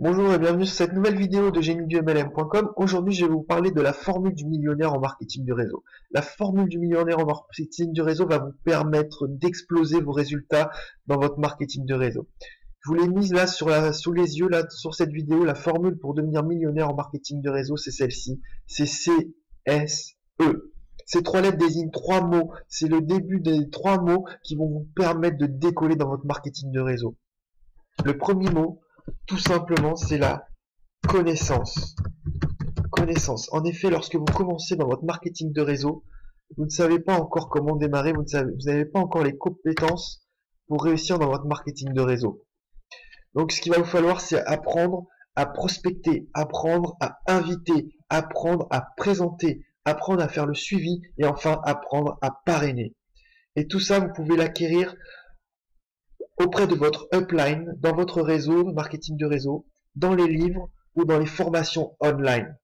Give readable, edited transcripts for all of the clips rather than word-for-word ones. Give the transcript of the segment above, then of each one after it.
Bonjour et bienvenue sur cette nouvelle vidéo de génieduMLM.com. Aujourd'hui, je vais vous parler de la formule du millionnaire en marketing de réseau. La formule du millionnaire en marketing de réseau va vous permettre d'exploser vos résultats dans votre marketing de réseau. Je vous l'ai mise là sous les yeux, là, sur cette vidéo. La formule pour devenir millionnaire en marketing de réseau, c'est celle-ci. C'est CSE. Ces trois lettres désignent trois mots. C'est le début des trois mots qui vont vous permettre de décoller dans votre marketing de réseau. Le premier mot, tout simplement, c'est la connaissance. Connaissance. En effet, lorsque vous commencez dans votre marketing de réseau, vous ne savez pas encore comment démarrer, vous n'avez pas encore les compétences pour réussir dans votre marketing de réseau. Donc, ce qu'il va vous falloir, c'est apprendre à prospecter, apprendre à inviter, apprendre à présenter, apprendre à faire le suivi et enfin apprendre à parrainer. Et tout ça, vous pouvez l'acquérir auprès de votre upline, dans votre réseau, marketing de réseau, dans les livres ou dans les formations online.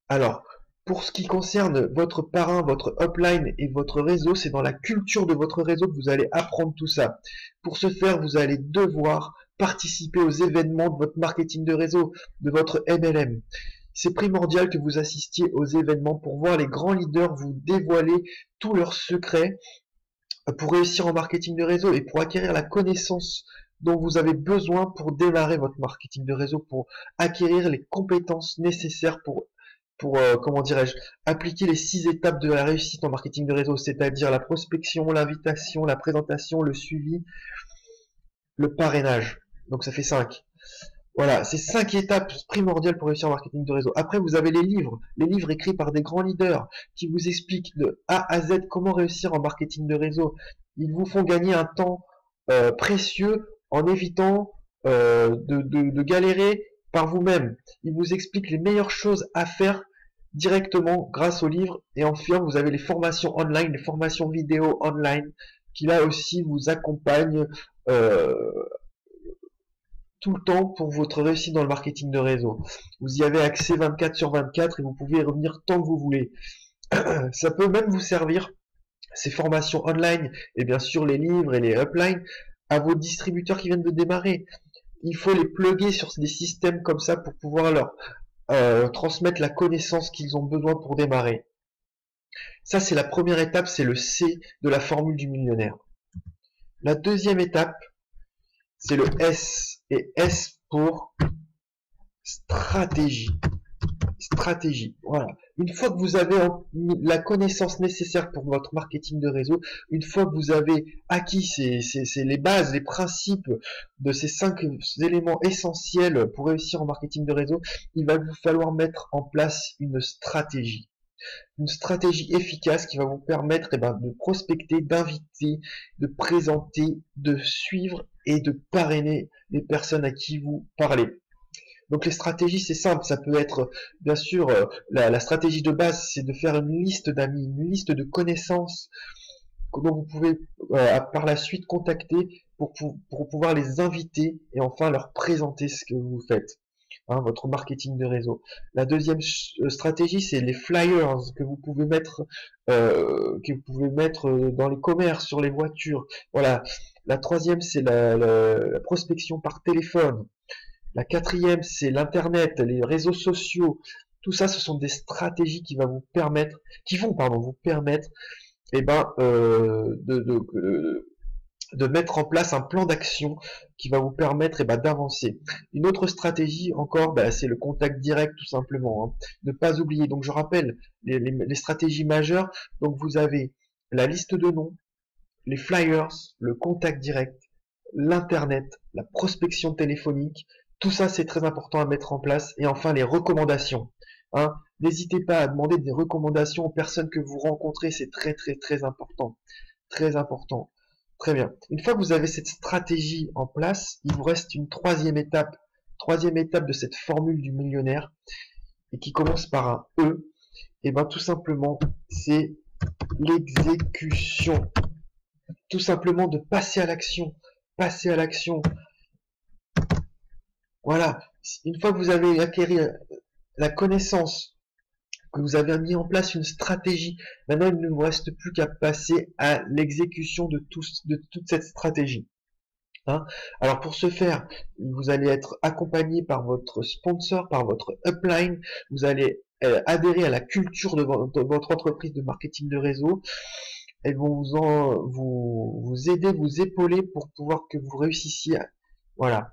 Alors, pour ce qui concerne votre parrain, votre upline et votre réseau, c'est dans la culture de votre réseau que vous allez apprendre tout ça. Pour ce faire, vous allez devoir participer aux événements de votre marketing de réseau, de votre MLM. C'est primordial que vous assistiez aux événements pour voir les grands leaders vous dévoiler tous leurs secrets pour réussir en marketing de réseau et pour acquérir la connaissance dont vous avez besoin pour démarrer votre marketing de réseau, pour acquérir les compétences nécessaires pour comment dirais-je, appliquer les 6 étapes de la réussite en marketing de réseau, c'est-à-dire la prospection, l'invitation, la présentation, le suivi, le parrainage. Donc ça fait 5. Voilà, c'est 5 étapes primordiales pour réussir en marketing de réseau. Après, vous avez les livres écrits par des grands leaders qui vous expliquent de A à Z comment réussir en marketing de réseau. Ils vous font gagner un temps précieux en évitant de galérer par vous-même. Ils vous expliquent les meilleures choses à faire directement grâce aux livres. Et enfin, vous avez les formations online, les formations vidéo online qui là aussi vous accompagnent tout le temps pour votre réussite dans le marketing de réseau. Vous y avez accès 24/24 et vous pouvez y revenir tant que vous voulez. Ça peut même vous servir, ces formations online et bien sûr les livres et les uplines, à vos distributeurs qui viennent de démarrer. Il faut les plugger sur des systèmes comme ça pour pouvoir leur transmettre la connaissance qu'ils ont besoin pour démarrer. Ça, c'est la première étape, c'est le C de la formule du millionnaire. La deuxième étape, c'est le S, et S pour stratégie. Stratégie, voilà. Une fois que vous avez la connaissance nécessaire pour votre marketing de réseau, une fois que vous avez acquis les bases, les principes de ces 5 éléments essentiels pour réussir en marketing de réseau, il va vous falloir mettre en place une stratégie. Une stratégie efficace qui va vous permettre de prospecter, d'inviter, de présenter, de suivre et de parrainer les personnes à qui vous parlez. Donc les stratégies, c'est simple, ça peut être bien sûr la stratégie de base, c'est de faire une liste d'amis, une liste de connaissances dont vous pouvez par la suite contacter pour pouvoir les inviter et enfin leur présenter ce que vous faites. Votre marketing de réseau. La deuxième stratégie, c'est les flyers que vous pouvez mettre dans les commerces, sur les voitures. Voilà. La troisième, c'est la prospection par téléphone. La quatrième, c'est l'internet, les réseaux sociaux. Tout ça, ce sont des stratégies qui vont vous permettre de mettre en place un plan d'action qui va vous permettre d'avancer. Une autre stratégie encore, c'est le contact direct tout simplement. Ne pas oublier. Donc je rappelle les stratégies majeures. Donc vous avez la liste de noms, les flyers, le contact direct, l'internet, la prospection téléphonique. Tout ça c'est très important à mettre en place. Et enfin les recommandations. N'hésitez pas à demander des recommandations aux personnes que vous rencontrez. C'est très très très important. Très important. Très bien. Une fois que vous avez cette stratégie en place, il vous reste une troisième étape de cette formule du millionnaire, et qui commence par un E. Et tout simplement, c'est l'exécution. Tout simplement de passer à l'action. Passer à l'action. Voilà. Une fois que vous avez acquis la connaissance, que vous avez mis en place une stratégie, maintenant il ne vous reste plus qu'à passer à l'exécution de toute cette stratégie. hein. Alors pour ce faire, vous allez être accompagné par votre sponsor, par votre upline. Vous allez adhérer à la culture de votre entreprise de marketing de réseau. Elles vont vous aider, vous épauler pour pouvoir que vous réussissiez. Voilà.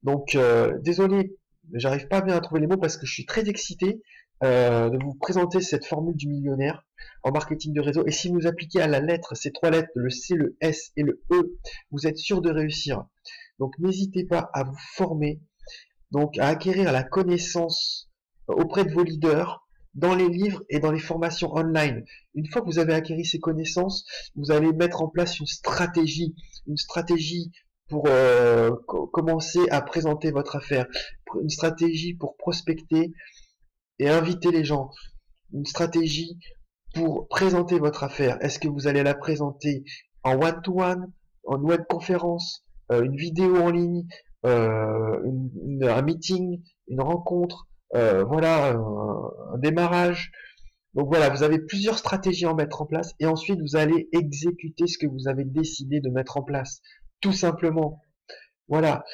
Donc désolé, j'arrive pas bien à trouver les mots parce que je suis très excité de vous présenter cette formule du millionnaire en marketing de réseau. Et si vous appliquez à la lettre ces trois lettres, le C, le S et le E, vous êtes sûr de réussir. Donc n'hésitez pas à vous former, donc à acquérir la connaissance auprès de vos leaders, dans les livres et dans les formations online. Une fois que vous avez acquis ces connaissances, vous allez mettre en place une stratégie pour commencer à présenter votre affaire, une stratégie pour prospecter et inviter les gens, une stratégie pour présenter votre affaire. Est-ce que vous allez la présenter en one-to-one, en webconférence, une vidéo en ligne, un meeting, une rencontre, voilà, un démarrage. Donc voilà, vous avez plusieurs stratégies à mettre en place et ensuite vous allez exécuter ce que vous avez décidé de mettre en place. Tout simplement. Voilà.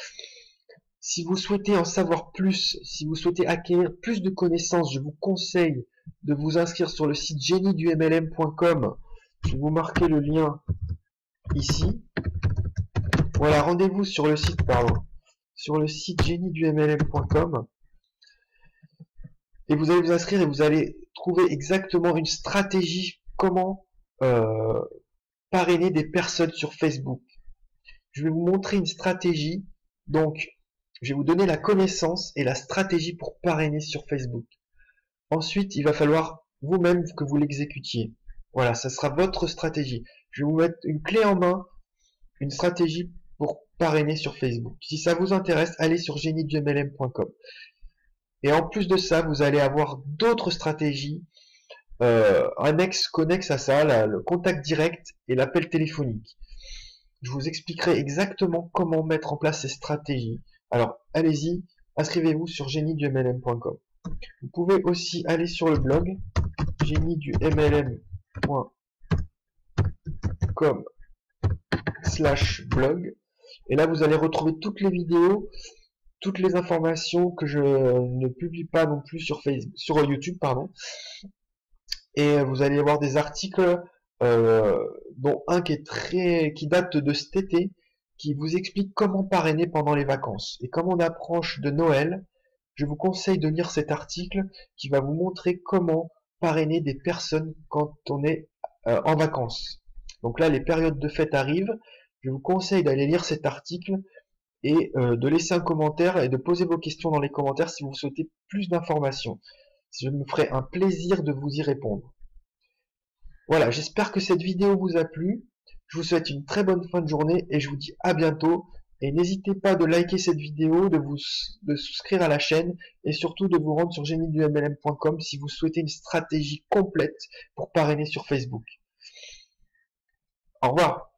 Si vous souhaitez en savoir plus, si vous souhaitez acquérir plus de connaissances, je vous conseille de vous inscrire sur le site géniedumlm.com. Je vais vous marquer le lien ici. Voilà, rendez-vous sur le site, sur le site géniedumlm.com. Et vous allez vous inscrire et vous allez trouver exactement une stratégie comment parrainer des personnes sur Facebook. Je vais vous montrer une stratégie. Donc, je vais vous donner la connaissance et la stratégie pour parrainer sur Facebook. Ensuite, il va falloir vous-même que vous l'exécutiez. Voilà, ça sera votre stratégie. Je vais vous mettre une clé en main, une stratégie pour parrainer sur Facebook. Si ça vous intéresse, allez sur géniedumlm.com. Et en plus de ça, vous allez avoir d'autres stratégies connexes à ça, le contact direct et l'appel téléphonique. Je vous expliquerai exactement comment mettre en place ces stratégies. Alors, allez-y, inscrivez-vous sur géniedumlm.com. Vous pouvez aussi aller sur le blog géniedumlm.com/blog et là vous allez retrouver toutes les vidéos, toutes les informations que je ne publie pas non plus sur Facebook, sur YouTube, pardon. Et vous allez voir des articles, dont un qui date de cet été, qui vous explique comment parrainer pendant les vacances. Et comme on approche de Noël, je vous conseille de lire cet article qui va vous montrer comment parrainer des personnes quand on est en vacances. Donc là, les périodes de fête arrivent. Je vous conseille d'aller lire cet article et de laisser un commentaire et de poser vos questions dans les commentaires si vous souhaitez plus d'informations. Je me ferai un plaisir de vous y répondre. Voilà, j'espère que cette vidéo vous a plu. Je vous souhaite une très bonne fin de journée et je vous dis à bientôt. Et n'hésitez pas de liker cette vidéo, de souscrire à la chaîne et surtout de vous rendre sur géniedumlm.com si vous souhaitez une stratégie complète pour parrainer sur Facebook. Au revoir.